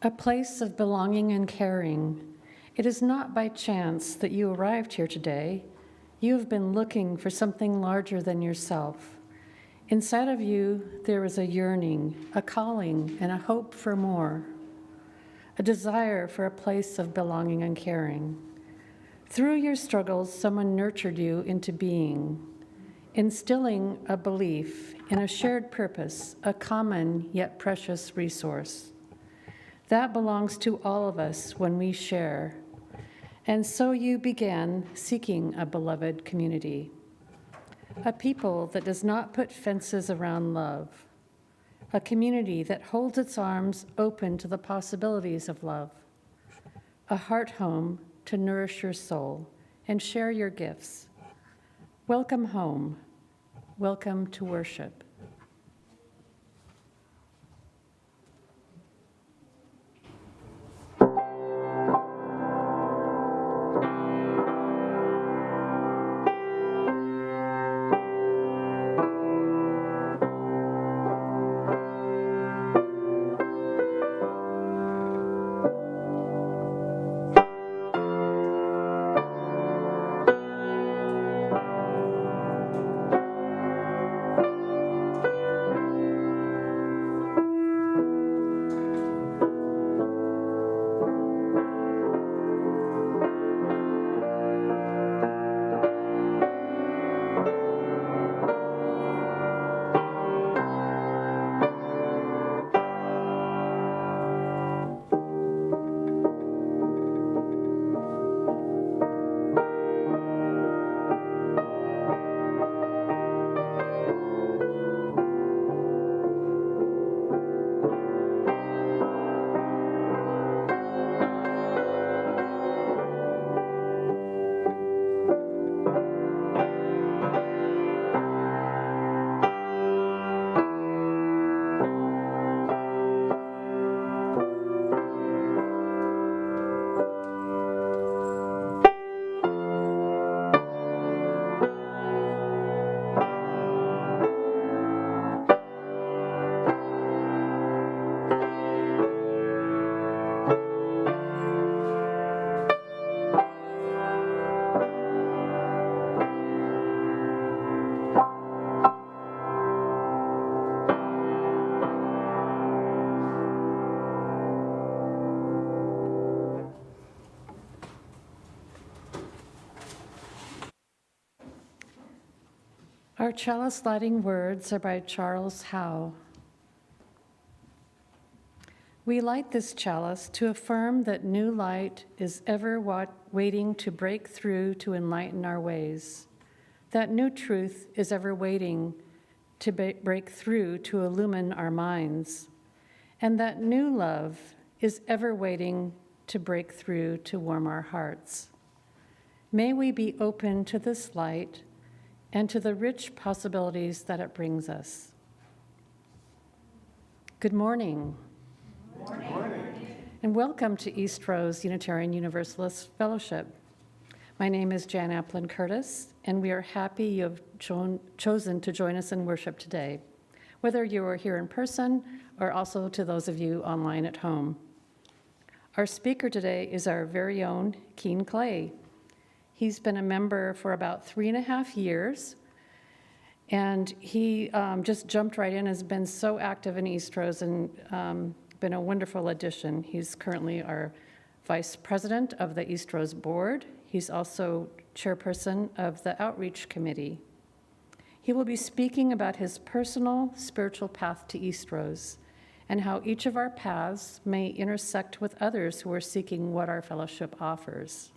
a place of belonging and caring. It is not by chance that you arrived here today. You have been looking for something larger than yourself. Inside of you, there is a yearning, a calling, and a hope for more, a desire for a place of belonging and caring. Through your struggles, someone nurtured you into being, instilling a belief in a shared purpose, a common yet precious resource. That belongs to all of us when we share. And so you began seeking a beloved community, a people that does not put fences around love, a community that holds its arms open to the possibilities of love, a heart home to nourish your soul and share your gifts. Welcome home. Welcome to worship. Our chalice lighting words are by Charles Howe. We light this chalice to affirm that new light is ever waiting to break through to enlighten our ways, that new truth is ever waiting to break through to illumine our minds, and that new love is ever waiting to break through to warm our hearts. May we be open to this light and to the rich possibilities that it brings us. Good morning. Good morning. And welcome to Eastrose Unitarian Universalist Fellowship. My name is Jan Applin Curtis, and we are happy you have chosen to join us in worship today, whether you are here in person or also to those of you online at home. Our speaker today is our very own Keen Clay. He's been a member for about 3.5 years, and he just jumped right in, has been so active in Eastrose and been a wonderful addition. He's currently our vice president of the Eastrose board. He's also chairperson of the outreach committee. He will be speaking about his personal spiritual path to Eastrose and how each of our paths may intersect with others who are seeking what our fellowship offers.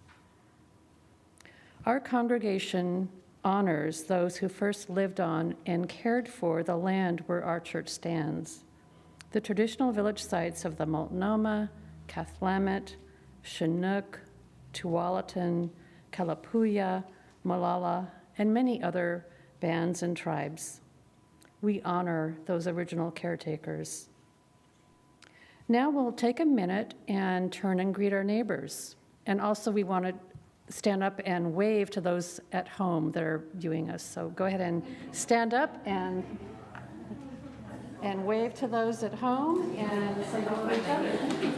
Our congregation honors those who first lived on and cared for the land where our church stands. The traditional village sites of the Multnomah, Cathlamet, Chinook, Tualatin, Kalapuya, Molalla, and many other bands and tribes. We honor those original caretakers. Now we'll take a minute and turn and greet our neighbors. And also we want to stand up and wave to those at home that are viewing us. So go ahead and stand up and And wave to those at home and say hello to each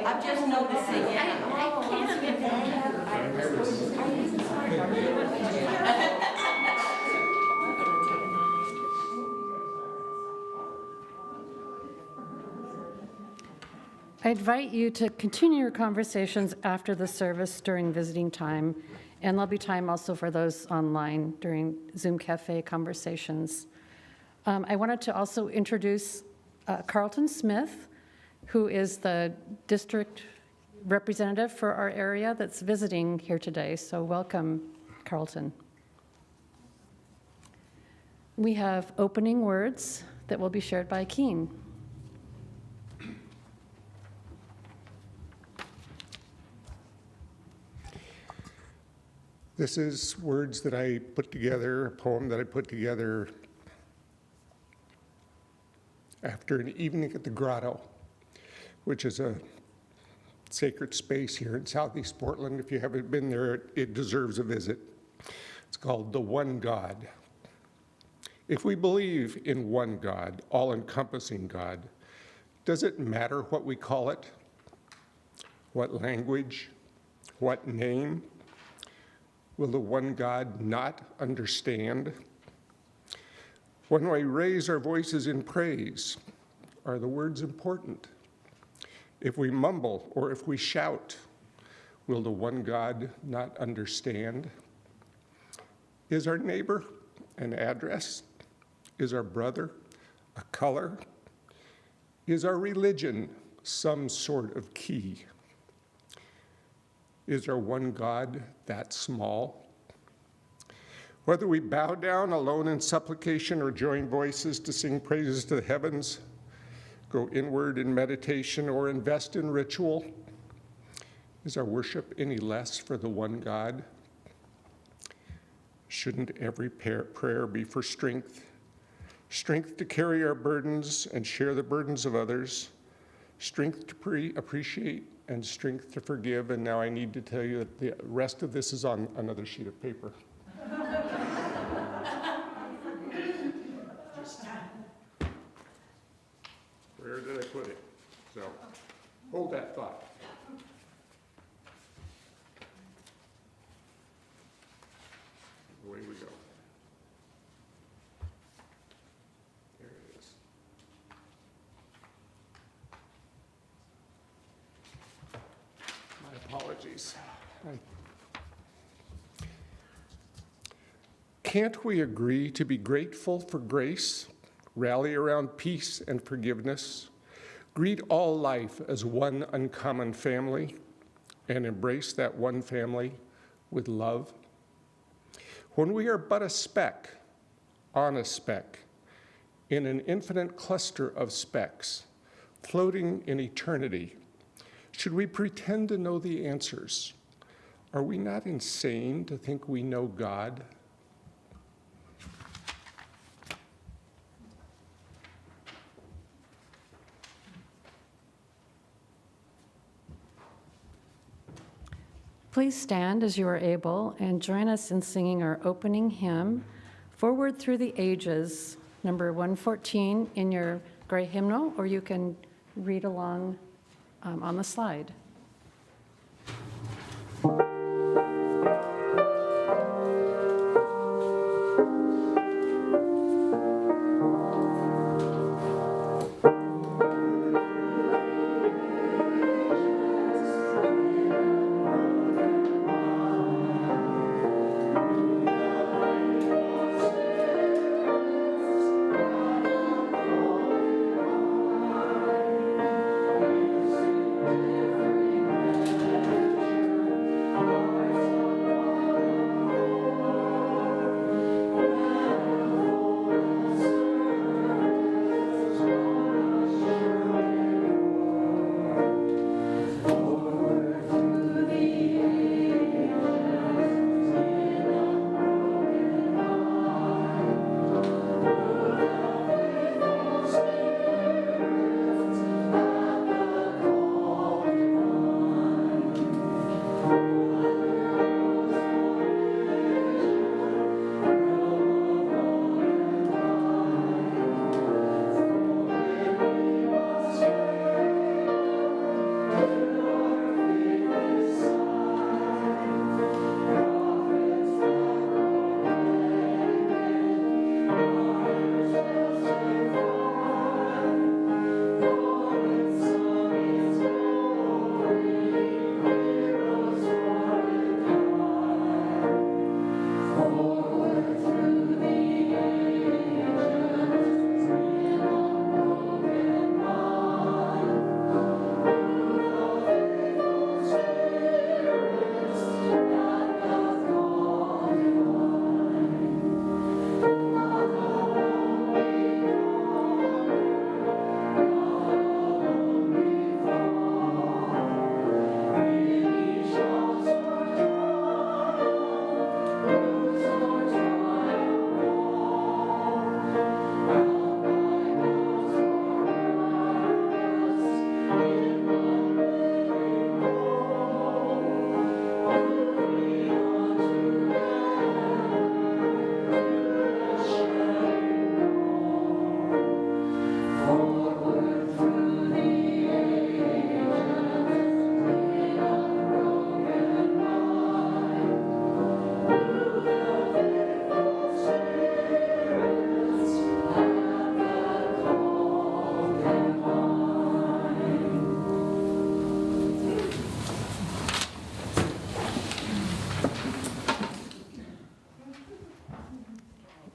I'm just noticing it. I invite you to continue your conversations after the service during visiting time, and there'll be time also for those online during Zoom Cafe conversations. I wanted to also introduce Carlton Smith, who is the district representative for our area that's visiting here today. So welcome, Carlton. We have opening words that will be shared by Keen. This is words that I put together, a poem that I put together after an evening at the Grotto, which is a sacred space here in Southeast Portland. If you haven't been there, it deserves a visit. It's called The One God. If we believe in one God, all-encompassing God, does it matter what we call it? What language? What name? Will the one God not understand? When we raise our voices in praise, are the words important? If we mumble or if we shout, will the one God not understand? Is our neighbor an address? Is our brother a color? Is our religion some sort of key? Is our one God that small? Whether we bow down alone in supplication or join voices to sing praises to the heavens, go inward in meditation or invest in ritual, is our worship any less for the one God? Shouldn't every prayer be for strength? Strength to carry our burdens and share the burdens of others, strength to appreciate and strength to forgive. And now I need to tell you that the rest of this is on another sheet of paper. Where did I put it? So hold that thought. Away we go. There it is. My apologies. Can't we agree to be grateful for grace, rally around peace and forgiveness, greet all life as one uncommon family, and embrace that one family with love? When we are but a speck on a speck, in an infinite cluster of specks, floating in eternity, should we pretend to know the answers? Are we not insane to think we know God? Please stand as you are able and join us in singing our opening hymn, Forward Through the Ages, number 114 in your gray hymnal, or you can read along on the slide.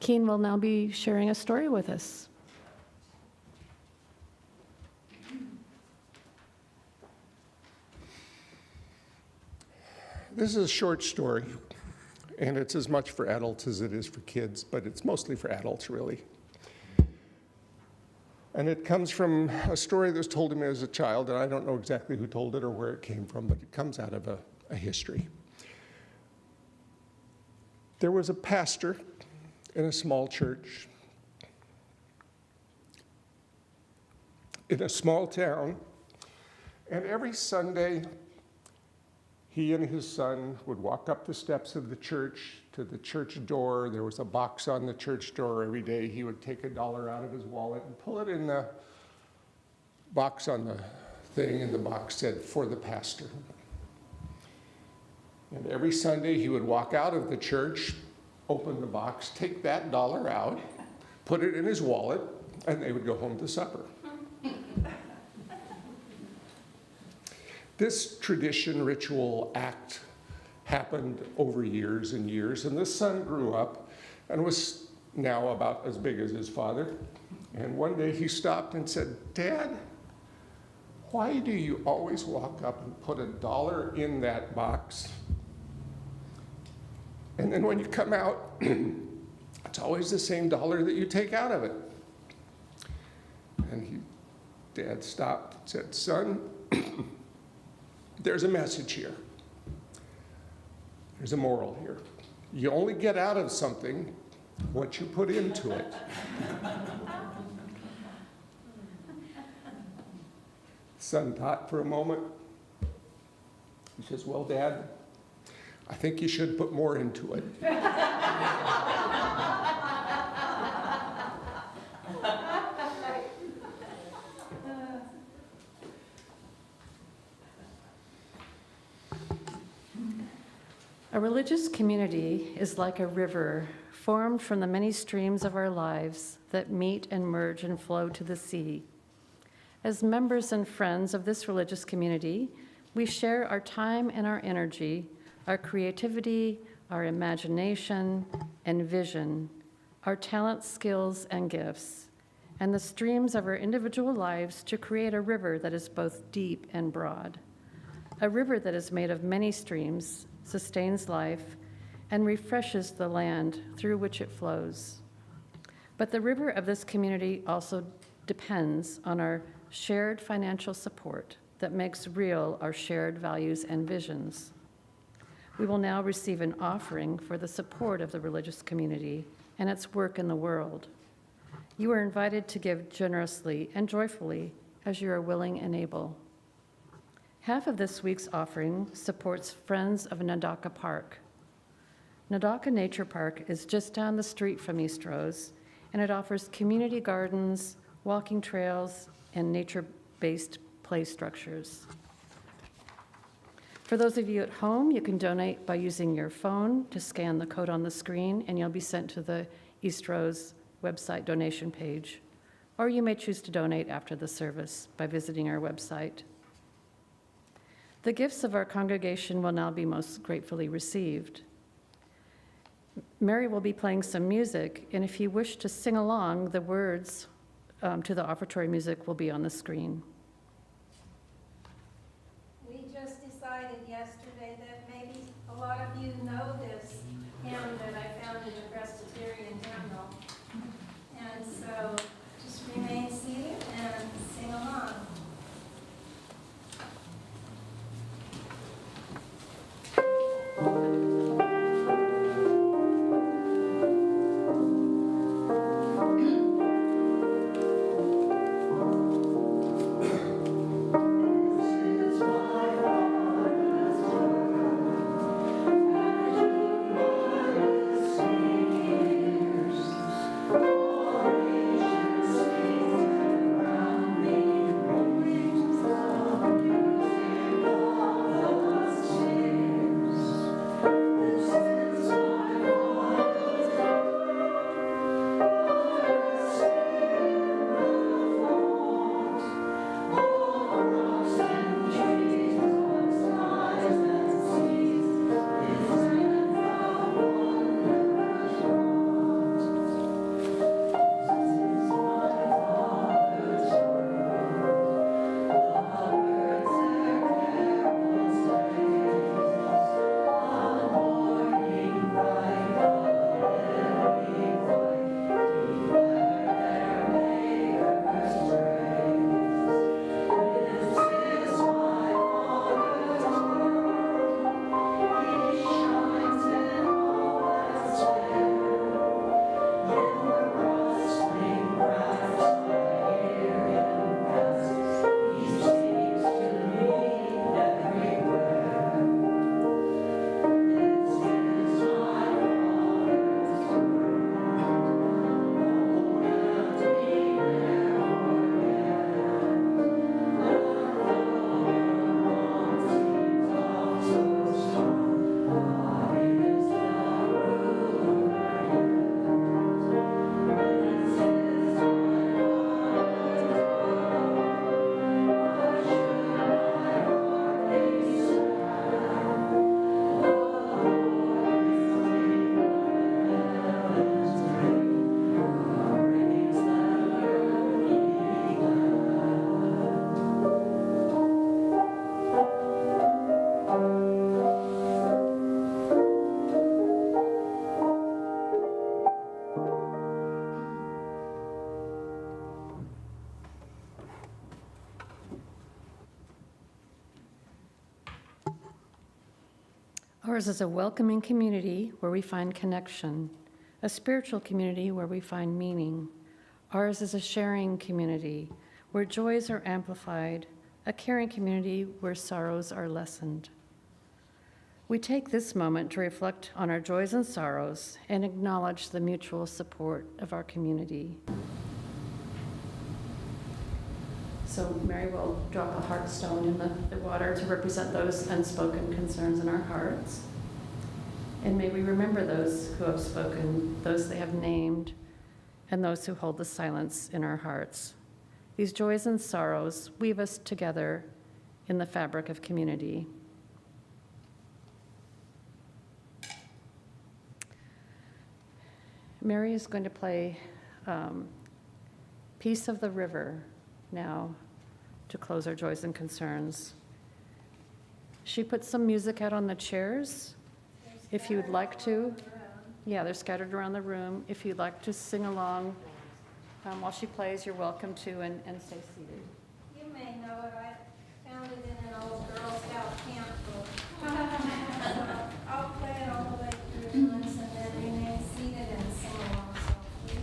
Keen will now be sharing a story with us. This is a short story, and it's as much for adults as it is for kids, but it's mostly for adults, really. And it comes from a story that was told to me as a child, and I don't know exactly who told it or where it came from, but it comes out of a history. There was a pastor in a small church in a small town, and every Sunday, he and his son would walk up the steps of the church to the church door. There was a box on the church door every day. He would take $1 out of his wallet and pull it in the box on the thing, and the box said, "For the pastor." And every Sunday he would walk out of the church, open the box, take that $1 out, put it in his wallet, and they would go home to supper. This tradition, ritual, act happened over years and years, and the son grew up and was now about as big as his father. And one day he stopped and said, "Dad, why do you always walk up and put $1 in that box? And then when you come out, it's always the same $1 that you take out of it." And Dad stopped and said, "Son, there's a message here. There's a moral here. You only get out of something what you put into it." Son thought for a moment. He says, "Well, Dad, I think you should put more into it." A religious community is like a river formed from the many streams of our lives that meet and merge and flow to the sea. As members and friends of this religious community, we share our time and our energy, our creativity, our imagination and vision, our talents, skills, and gifts, and the streams of our individual lives to create a river that is both deep and broad. A river that is made of many streams, sustains life, and refreshes the land through which it flows. But the river of this community also depends on our shared financial support that makes real our shared values and visions. We will now receive an offering for the support of the religious community and its work in the world. You are invited to give generously and joyfully as you are willing and able. Half of this week's offering supports Friends of Nadaka Park. Nadaka Nature Park is just down the street from Eastrose, and it offers community gardens, walking trails, and nature-based play structures. For those of you at home, you can donate by using your phone to scan the code on the screen, and you'll be sent to the Eastrose website donation page. Or you may choose to donate after the service by visiting our website. The gifts of our congregation will now be most gratefully received. Mary will be playing some music, and if you wish to sing along, the words to the offertory music will be on the screen. We just decided yesterday that maybe a lot of you know this hymn that I found in the Presbyterian hymnal. And so just remain seated and sing along. Ours is a welcoming community where we find connection, a spiritual community where we find meaning. Ours is a sharing community where joys are amplified, a caring community where sorrows are lessened. We take this moment to reflect on our joys and sorrows and acknowledge the mutual support of our community. So Mary will drop a heart stone in the water to represent those unspoken concerns in our hearts. And may we remember those who have spoken, those they have named, and those who hold the silence in our hearts. These joys and sorrows weave us together in the fabric of community. Mary is going to play Peace of the River now to close our joys and concerns. She put some music out on the chairs. If you'd like to, yeah, they're scattered around the room. If you'd like to sing along while she plays, you're welcome to, and stay seated. You may know it, I found it in an old Girl Scout camp book. So I'll play it all the way through once and then remain seated and sing along softly.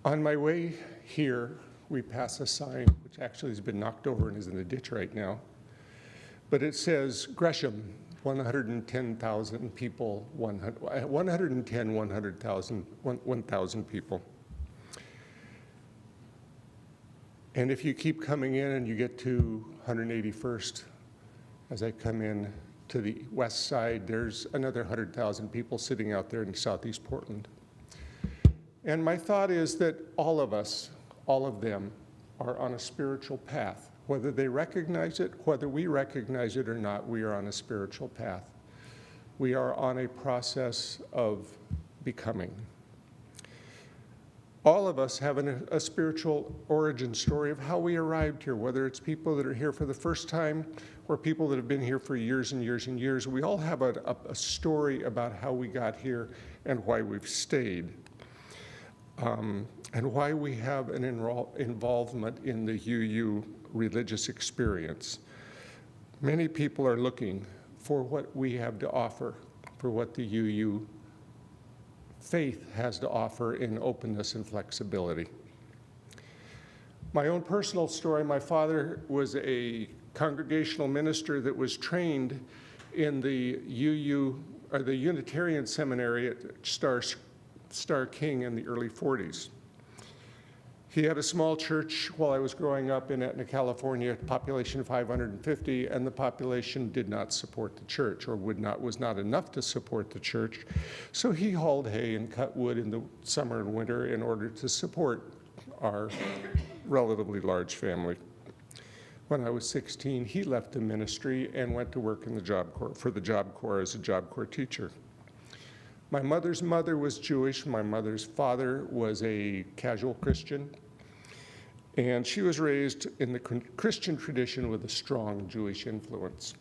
On my way here, we pass a sign, which actually has been knocked over and is in the ditch right now. But it says, Gresham, 110,000 people, 1,000 people. And if you keep coming in and you get to 181st, as I come in to the west side, there's another 100,000 people sitting out there in southeast Portland. And my thought is that all of us, all of them, are on a spiritual path. Whether they recognize it, whether we recognize it or not, we are on a spiritual path. We are on a process of becoming. All of us have a spiritual origin story of how we arrived here, whether it's people that are here for the first time or people that have been here for years and years and years. We all have a story about how we got here and why we've stayed. And why we have an involvement in the UU religious experience. Many people are looking for what we have to offer, for what the UU faith has to offer in openness and flexibility. My own personal story, my father was a congregational minister that was trained in the UU, or the Unitarian Seminary at Star King in the early 40s. He had a small church while I was growing up in Etna, California, population 550, and the population did not support the church, or was not enough to support the church. So he hauled hay and cut wood in the summer and winter in order to support our relatively large family. When I was 16, he left the ministry and went to work in the Job Corps, for the Job Corps as a Job Corps teacher. My mother's mother was Jewish. My mother's father was a casual Christian. And she was raised in the Christian tradition with a strong Jewish influence.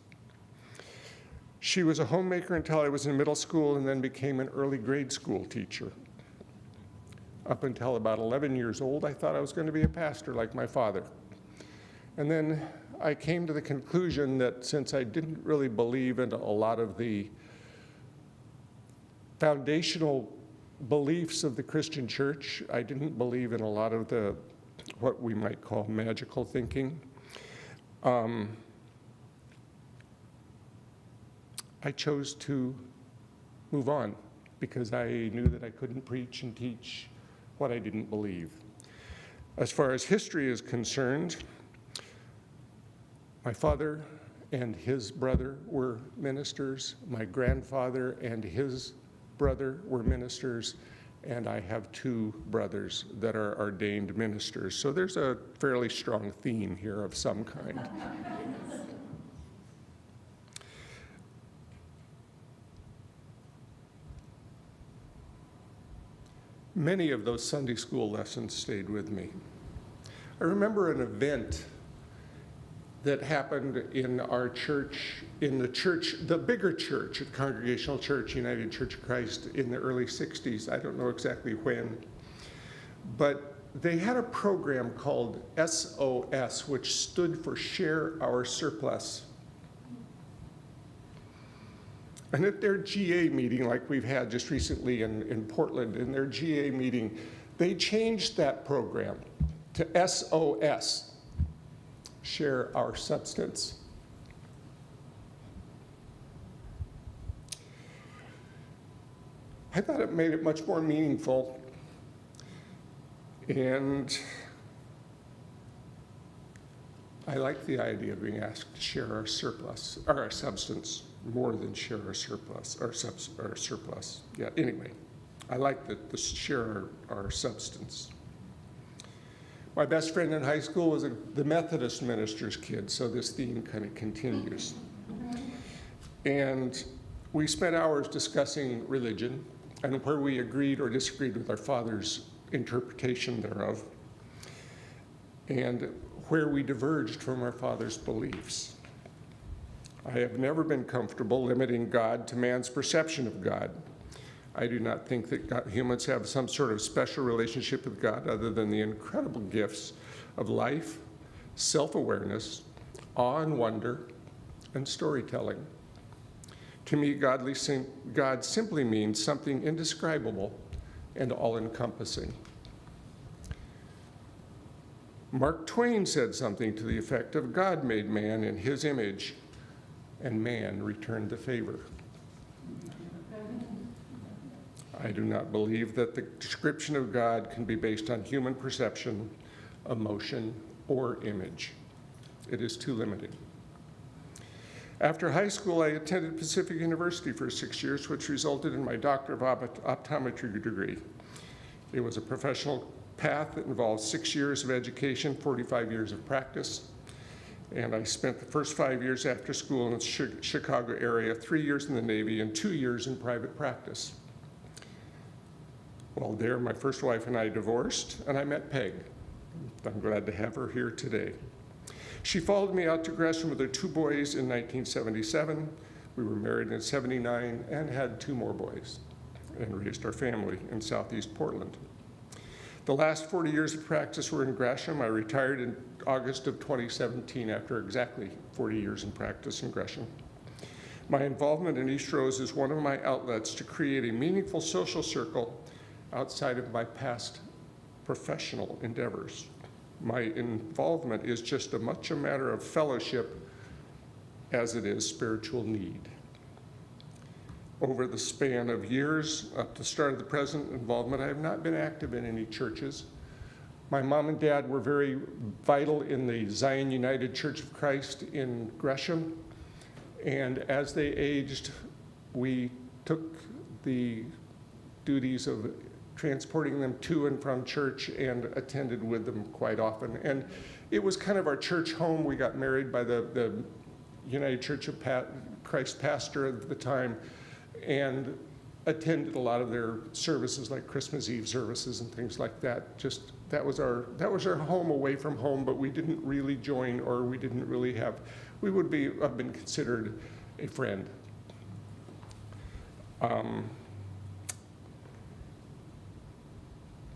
She was a homemaker until I was in middle school and then became an early grade school teacher. Up until about 11 years old, I thought I was going to be a pastor like my father. And then I came to the conclusion that since I didn't really believe in a lot of the foundational beliefs of the Christian church, I didn't believe in a lot of the what we might call magical thinking. I chose to move on because I knew that I couldn't preach and teach what I didn't believe. As far as history is concerned, my father and his brother were ministers. My grandfather and his brother were ministers, and I have two brothers that are ordained ministers. So there's a fairly strong theme here of some kind. Many of those Sunday school lessons stayed with me. I remember an event that happened in our church, in the church, the bigger church, at Congregational Church, United Church of Christ, in the early 60s. I don't know exactly when. But they had a program called SOS, which stood for Share Our Surplus. And at their GA meeting, like we've had just recently in Portland, in their GA meeting, they changed that program to SOS. Share our substance. I thought it made it much more meaningful, and I like the idea of being asked to share our surplus, or our substance, more than share our surplus, our surplus. Yeah, anyway, I like the share our substance. My best friend in high school was the Methodist minister's kid, so this theme kind of continues. And we spent hours discussing religion and where we agreed or disagreed with our father's interpretation thereof, and where we diverged from our father's beliefs. I have never been comfortable limiting God to man's perception of God. I do not think that humans have some sort of special relationship with God other than the incredible gifts of life, self-awareness, awe and wonder, and storytelling. To me, God simply means something indescribable and all-encompassing. Mark Twain said something to the effect of, God made man in his image, and man returned the favor. I do not believe that the description of God can be based on human perception, emotion, or image. It is too limited. After high school, I attended Pacific University for 6 years, which resulted in my Doctor of Optometry degree. It was a professional path that involved 6 years of education, 45 years of practice. And I spent the first 5 years after school in the Chicago area, 3 years in the Navy, and 2 years in private practice. While there, my first wife and I divorced, and I met Peg. I'm glad to have her here today. She followed me out to Gresham with her 2 boys in 1977. We were married in 79 and had 2 more boys and raised our family in Southeast Portland. The last 40 years of practice were in Gresham. I retired in August of 2017 after exactly 40 years in practice in Gresham. My involvement in Eastrose is one of my outlets to create a meaningful social circle outside of my past professional endeavors. My involvement is just as much a matter of fellowship as it is spiritual need. Over the span of years, up to the start of the present involvement, I have not been active in any churches, My mom and dad were very vital in the Zion United Church of Christ in Gresham. And as they aged, we took the duties of transporting them to and from church and attended with them quite often. And it was kind of our church home. We got married by the United Church of Christ pastor at the time and attended a lot of their services, like Christmas Eve services and things like that. Just that was our home away from home, but we didn't really join, or we didn't really have, we would have been considered a friend.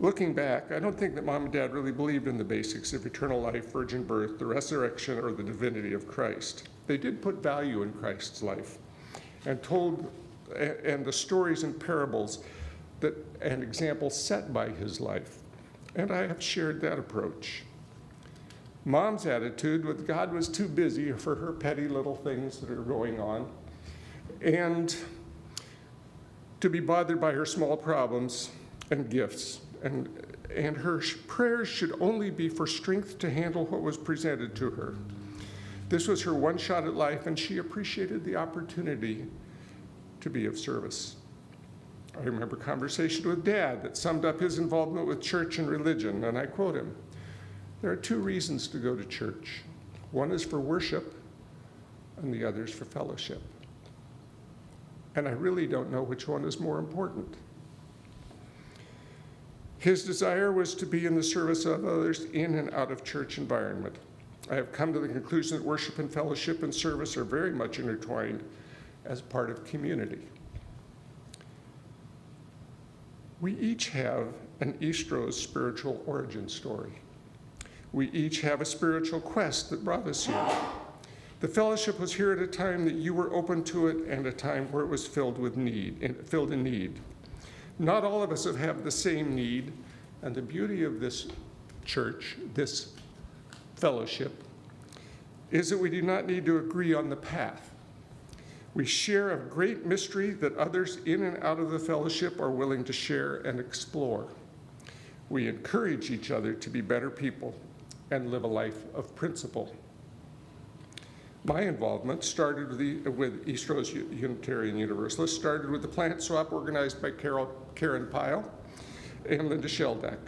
Looking back, I don't think that Mom and Dad really believed in the basics of eternal life, virgin birth, the resurrection, or the divinity of Christ. They did put value in Christ's life and the stories and parables and examples set by his life. And I have shared that approach. Mom's attitude was God was too busy for her petty little things that are going on, and to be bothered by her small problems and gifts. And her prayers should only be for strength to handle what was presented to her. This was her one shot at life, and she appreciated the opportunity to be of service. I remember a conversation with Dad that summed up his involvement with church and religion, and I quote him, "There are two reasons to go to church. One is for worship, and the other is for fellowship." And I really don't know which one is more important. His desire was to be in the service of others in and out of church environment. I have come to the conclusion that worship and fellowship and service are very much intertwined as part of community. We each have an Eastrose spiritual origin story. We each have a spiritual quest that brought us here. The fellowship was here at a time that you were open to it and a time where it was filled in need. Not all of us have had the same need, and the beauty of this church, this fellowship, is that we do not need to agree on the path. We share a great mystery that others in and out of the fellowship are willing to share and explore. We encourage each other to be better people and live a life of principle. My involvement started with Eastrose Unitarian Universalist, started with the plant swap organized by Karen Pyle and Linda Sheldack.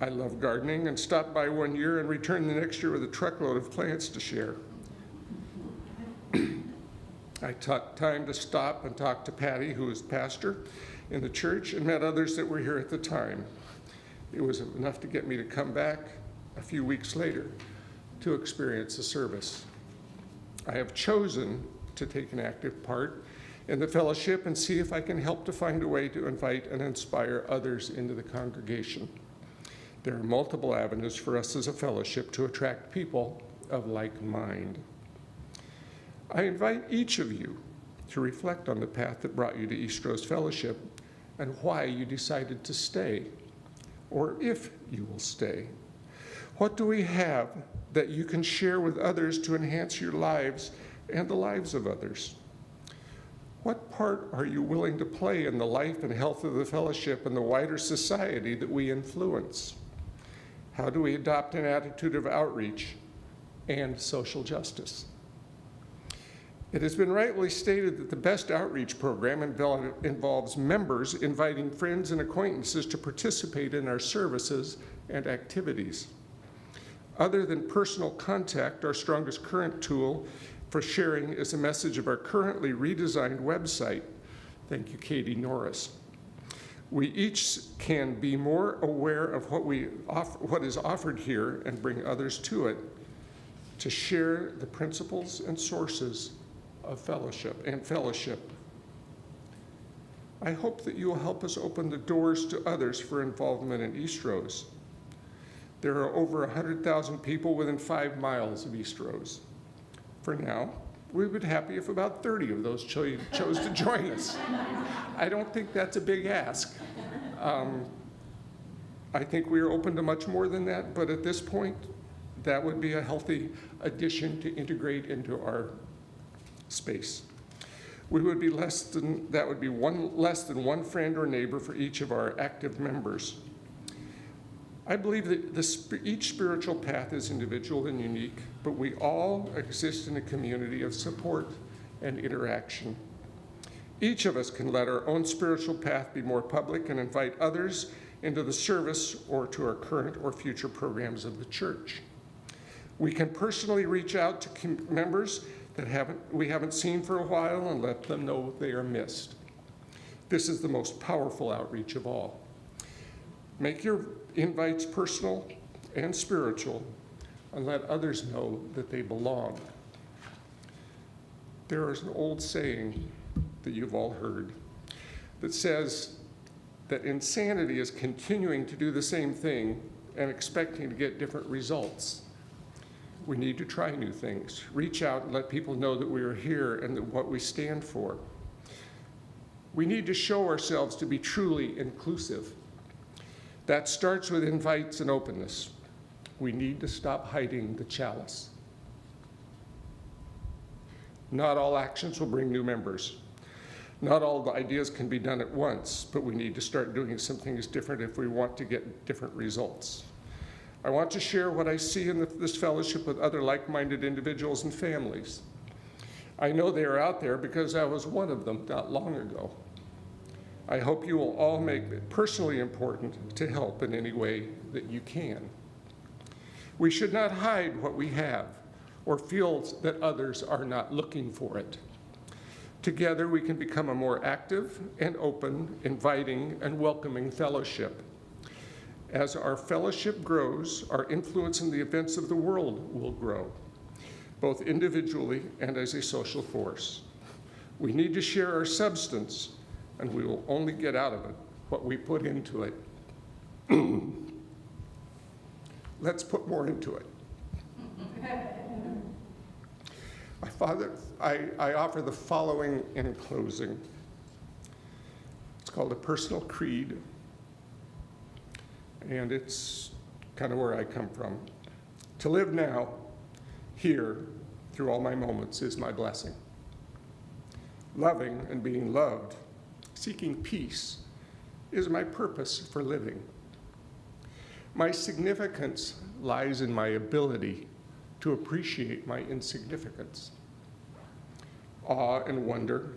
I love gardening and stopped by one year and returned the next year with a truckload of plants to share. I took time to stop and talk to Patty, who was pastor in the church, and met others that were here at the time. It was enough to get me to come back a few weeks later to experience the service. I have chosen to take an active part in the fellowship and see if I can help to find a way to invite and inspire others into the congregation. There are multiple avenues for us as a fellowship to attract people of like mind. I invite each of you to reflect on the path that brought you to Eastrose Fellowship and why you decided to stay, or if you will stay. What do we have that you can share with others to enhance your lives and the lives of others? What part are you willing to play in the life and health of the fellowship and the wider society that we influence? How do we adopt an attitude of outreach and social justice? It has been rightly stated that the best outreach program involves members inviting friends and acquaintances to participate in our services and activities. Other than personal contact, our strongest current tool for sharing is a message of our currently redesigned website. Thank you, Katie Norris. We each can be more aware of what is offered here and bring others to it to share the principles and sources of fellowship. I hope that you will help us open the doors to others for involvement in Eastrose. There are over 100,000 people within 5 miles of Eastrose. For now, we would be happy if about 30 of those chose to join us. I don't think that's a big ask. I think we are open to much more than that, but at this point, that would be a healthy addition to integrate into our space. That would be less than one friend or neighbor for each of our active members. I believe that each spiritual path is individual and unique, but we all exist in a community of support and interaction. Each of us can let our own spiritual path be more public and invite others into the service or to our current or future programs of the church. We can personally reach out to members that we haven't seen for a while and let them know they are missed. This is the most powerful outreach of all. Make your invites personal and spiritual and let others know that they belong. There is an old saying that you've all heard that says that insanity is continuing to do the same thing and expecting to get different results. We need to try new things, reach out and let people know that we are here and that what we stand for. We need to show ourselves to be truly inclusive. That starts with invites and openness. We need to stop hiding the chalice. Not all actions will bring new members. Not all the ideas can be done at once, but we need to start doing some things different if we want to get different results. I want to share what I see in this fellowship with other like-minded individuals and families. I know they are out there because I was one of them not long ago. I hope you will all make it personally important to help in any way that you can. We should not hide what we have or feel that others are not looking for it. Together, we can become a more active and open, inviting, and welcoming fellowship. As our fellowship grows, our influence in the events of the world will grow, both individually and as a social force. We need to share our substance, and we will only get out of it what we put into it. Let's put more into it. I offer the following in closing. It's called a personal creed, and it's kind of where I come from. To live now, here, through all my moments, is my blessing. Loving and being loved, seeking peace, is my purpose for living. My significance lies in my ability to appreciate my insignificance. Awe and wonder,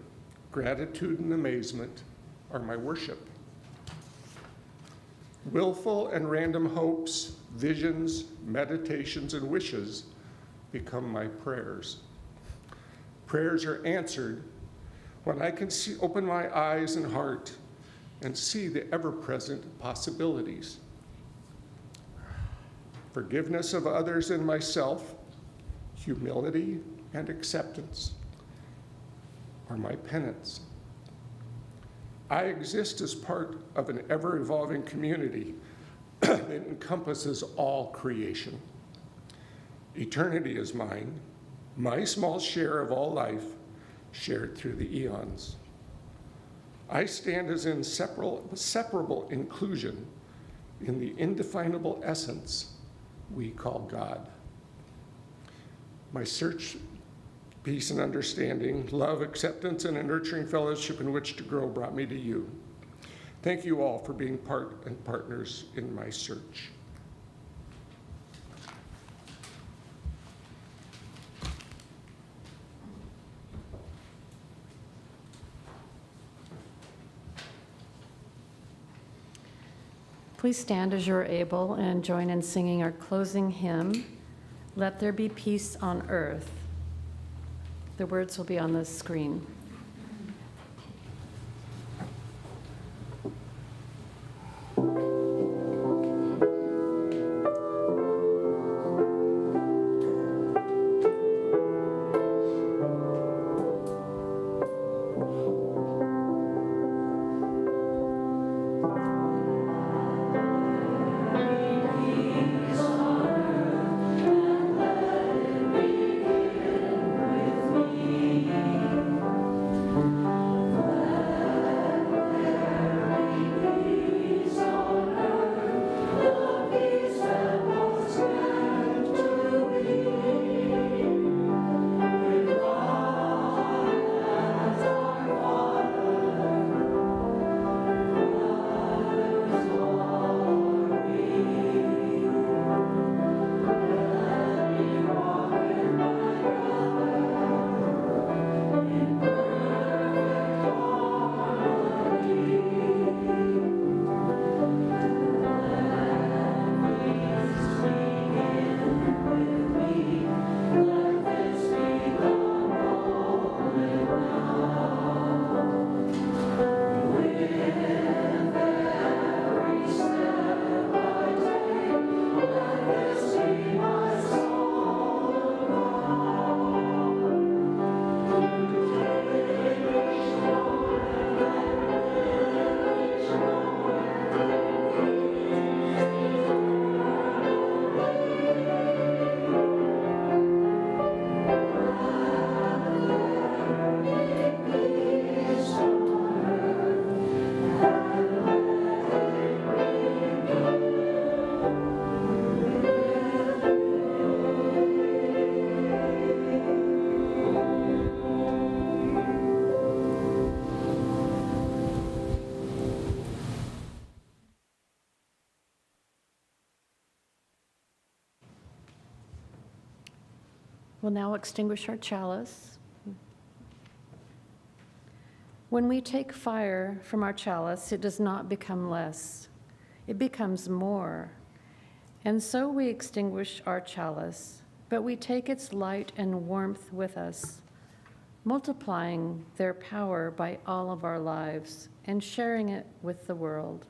gratitude and amazement are my worship. Willful and random hopes, visions, meditations, and wishes become my prayers. Prayers are answered when I can open my eyes and heart and see the ever-present possibilities. Forgiveness of others and myself, humility and acceptance are my penance. I exist as part of an ever-evolving community that encompasses all creation. Eternity is mine, my small share of all life, shared through the eons. I stand as inseparable inclusion in the indefinable essence we call God. My search, peace and understanding, love, acceptance, and a nurturing fellowship in which to grow brought me to you. Thank you all for being part and partners in my search. Please stand as you're able and join in singing our closing hymn, Let There Be Peace on Earth. The words will be on the screen. We'll now extinguish our chalice. When we take fire from our chalice, it does not become less. It becomes more. And so we extinguish our chalice, but we take its light and warmth with us, multiplying their power by all of our lives and sharing it with the world.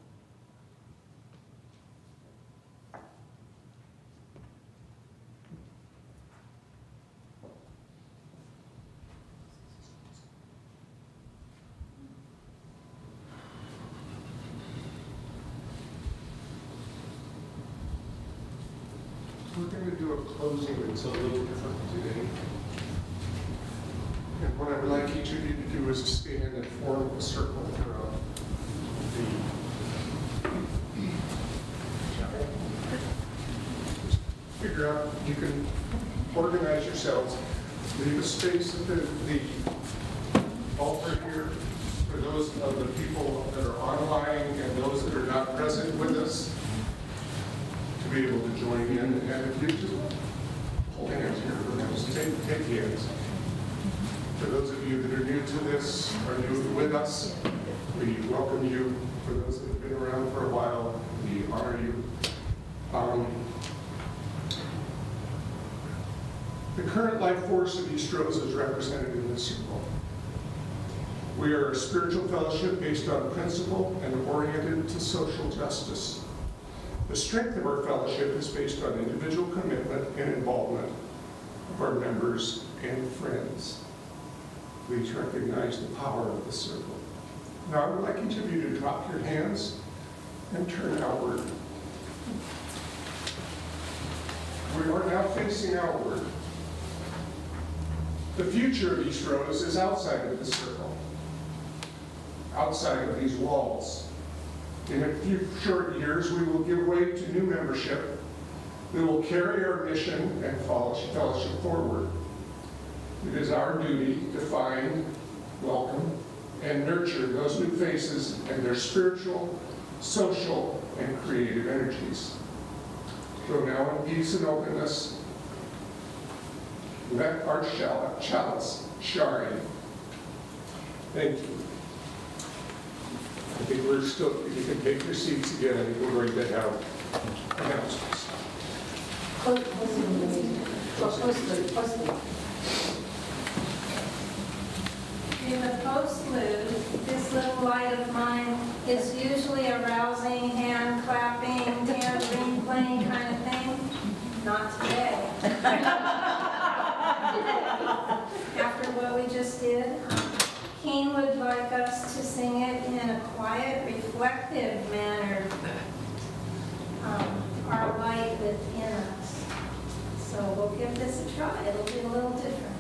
We're going to do a closing that's a little different today. And what I would like each of you to do is to stand and form a circle throughout the figure out, you can organize yourselves. Leave a space at the altar here for those of the people that are online and those that are not present with us to be able to join in. And if you just hold hands here for those, take hands. For those of you that are new to this, are new with us, we welcome you. For those that have been around for a while, we honor you. The current life force of Eastrose is represented in this circle. We are a spiritual fellowship based on principle and oriented to social justice. The strength of our fellowship is based on individual commitment and involvement of our members and friends. Please recognize the power of the circle. Now I would like each of you to drop your hands and turn outward. We are now facing outward. The future of Eastrose is outside of the circle, outside of these walls. In a few short years, we will give way to new membership. We will carry our mission and fellowship forward. It is our duty to find, welcome, and nurture those new faces and their spiritual, social, and creative energies. So now in peace and openness, let our chalice shine. Thank you. I think we're still, you can take your seats again. I think we're going to have announcements. In the postlude, this little light of mine is usually a rousing, hand clapping, tambourine playing kind of thing. Not today. After what we just did, Keen would like us to sing it in a quiet, reflective manner. Our light within us. So we'll give this a try. It'll be a little different.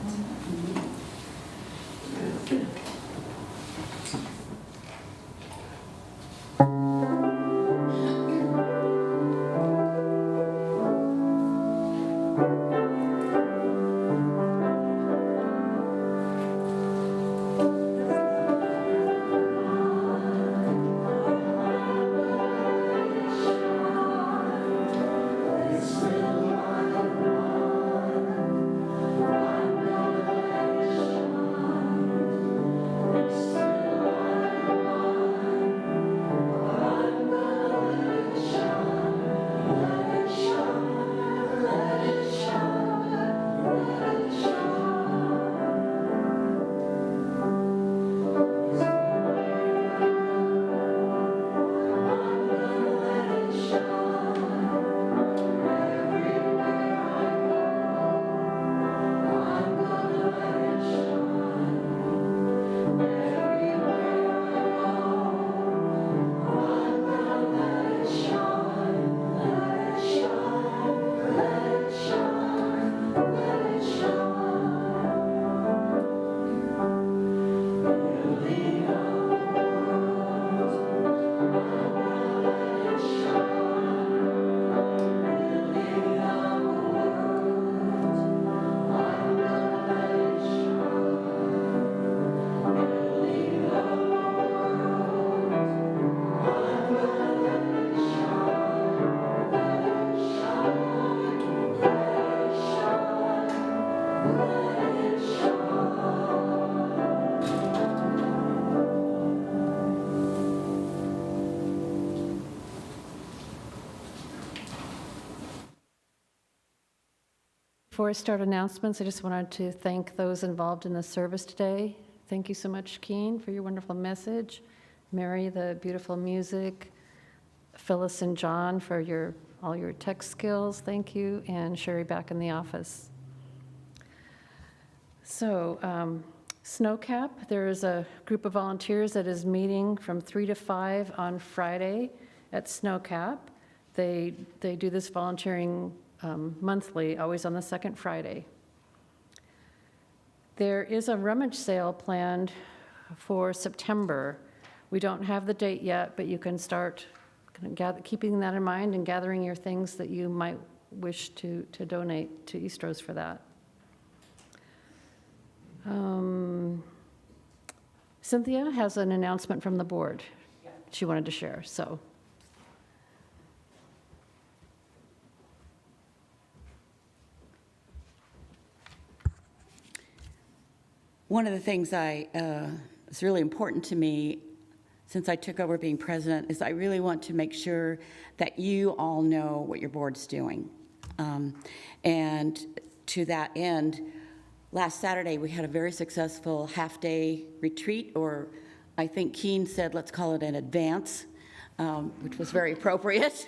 Let it shine. Before I start announcements, I just wanted to thank those involved in the service today. Thank you so much, Keen, for your wonderful message. Mary, the beautiful music. Phyllis and John for all your tech skills, thank you. And Sherry back in the office. So, Snowcap, there is a group of volunteers that is meeting from 3 to 5 on Friday at Snowcap. They do this volunteering monthly, always on the second Friday. There is a rummage sale planned for September. We don't have the date yet, but you can start keeping that in mind and gathering your things that you might wish to donate to Eastrose for that. Cynthia has an announcement from the board she wanted to share, so. One of the things is really important to me since I took over being president is I really want to make sure that you all know what your board's doing. And to that end, last Saturday we had a very successful half-day retreat, or I think Keen said let's call it an advance, which was very appropriate.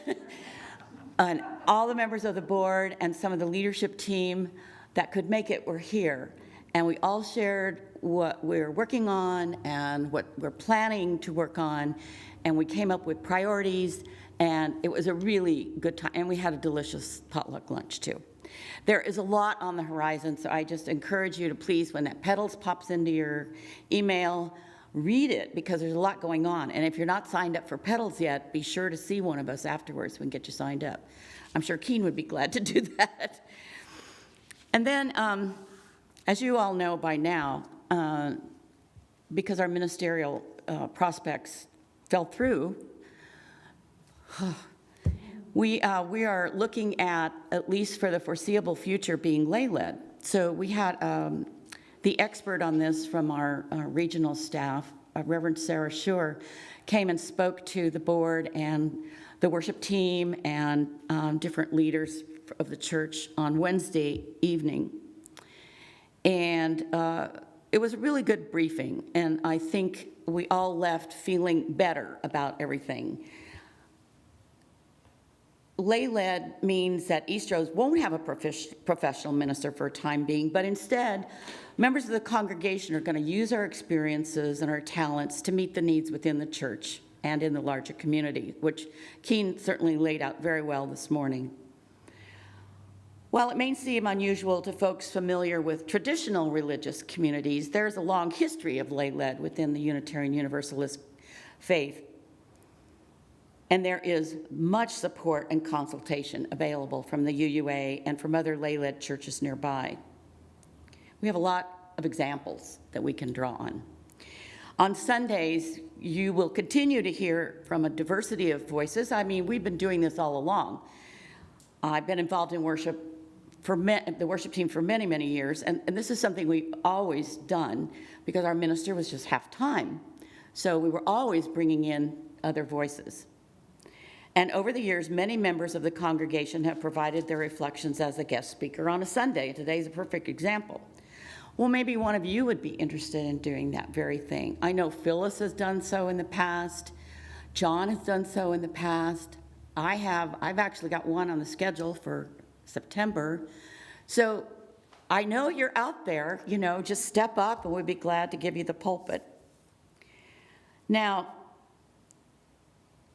And all the members of the board and some of the leadership team that could make it were here. And we all shared what we're working on and what we're planning to work on. And we came up with priorities, and it was a really good time. And we had a delicious potluck lunch, too. There is a lot on the horizon, so I just encourage you to please, when that Petals pops into your email, read it, because there's a lot going on. And if you're not signed up for Petals yet, be sure to see one of us afterwards so we can get you signed up. I'm sure Keen would be glad to do that. And then, as you all know by now, because our ministerial prospects fell through, we are looking at least for the foreseeable future, being lay-led. So we had the expert on this from our regional staff, Reverend Sarah Schur, came and spoke to the board and the worship team and different leaders of the church on Wednesday evening. And it was a really good briefing, and I think we all left feeling better about everything. Lay-led means that Eastrose won't have a professional minister for a time being, but instead, members of the congregation are going to use our experiences and our talents to meet the needs within the church and in the larger community, which Keen certainly laid out very well this morning. While it may seem unusual to folks familiar with traditional religious communities, there's a long history of lay-led within the Unitarian Universalist faith. And there is much support and consultation available from the UUA and from other lay-led churches nearby. We have a lot of examples that we can draw on. On Sundays, you will continue to hear from a diversity of voices. I mean, we've been doing this all along. I've been involved in worship the worship team for many, many years, and this is something we've always done because our minister was just half-time. So we were always bringing in other voices. And over the years, many members of the congregation have provided their reflections as a guest speaker on a Sunday. Today's a perfect example. Well, maybe one of you would be interested in doing that very thing. I know Phyllis has done so in the past. John has done so in the past. I've actually got one on the schedule for September. So I know you're out there, just step up and we'd be glad to give you the pulpit. Now,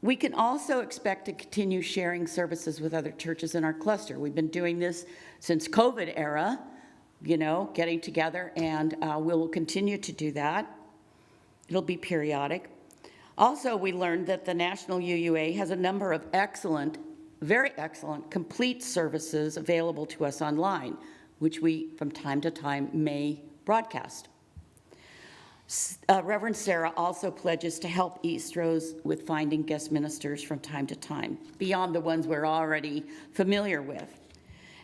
we can also expect to continue sharing services with other churches in our cluster. We've been doing this since COVID era, getting together, and we will continue to do that. It'll be periodic. Also, we learned that the National UUA has a number of excellent, very excellent, complete services available to us online, which we, from time to time, may broadcast. Reverend Sarah also pledges to help Eastrose with finding guest ministers from time to time, beyond the ones we're already familiar with.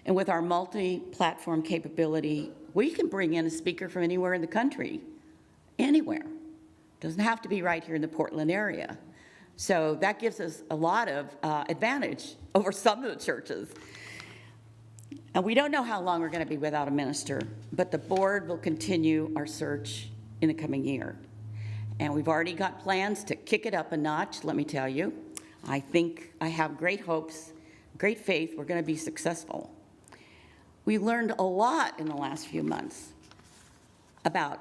And with our multi-platform capability, we can bring in a speaker from anywhere in the country, anywhere. Doesn't have to be right here in the Portland area. So that gives us a lot of advantage over some of the churches. And we don't know how long we're going to be without a minister, but the board will continue our search in the coming year. And we've already got plans to kick it up a notch, let me tell you. I think I have great hopes, great faith we're going to be successful. We learned a lot in the last few months about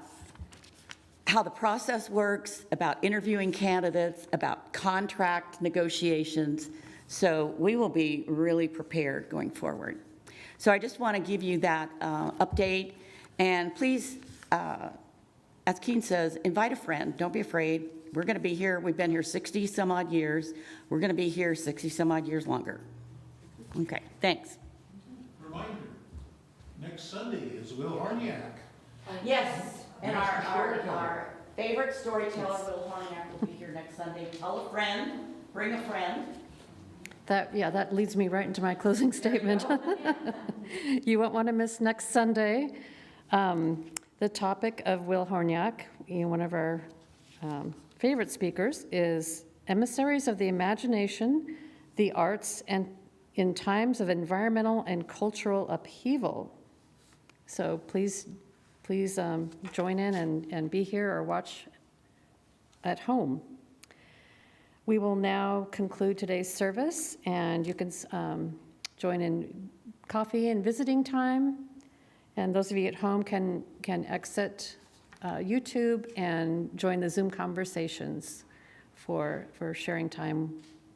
how the process works, about interviewing candidates, about contract negotiations. So we will be really prepared going forward. So I just want to give you that update. And please, as Keen says, invite a friend. Don't be afraid. We're going to be here. We've been here 60 some odd years. We're going to be here 60 some odd years longer. Okay, thanks. Reminder, next Sunday is Will Harniak. Yes, and our favorite storyteller, Will Harniak, will be here next Sunday. Tell a friend, bring a friend. That leads me right into my closing statement. You won't want to miss next Sunday. The topic of Will Horniak, one of our favorite speakers, is Emissaries of the Imagination, the Arts, and in Times of Environmental and Cultural Upheaval. So please join in and be here or watch at home. We will now conclude today's service, and you can join in coffee and visiting time. And those of you at home can exit YouTube and join the Zoom conversations for sharing time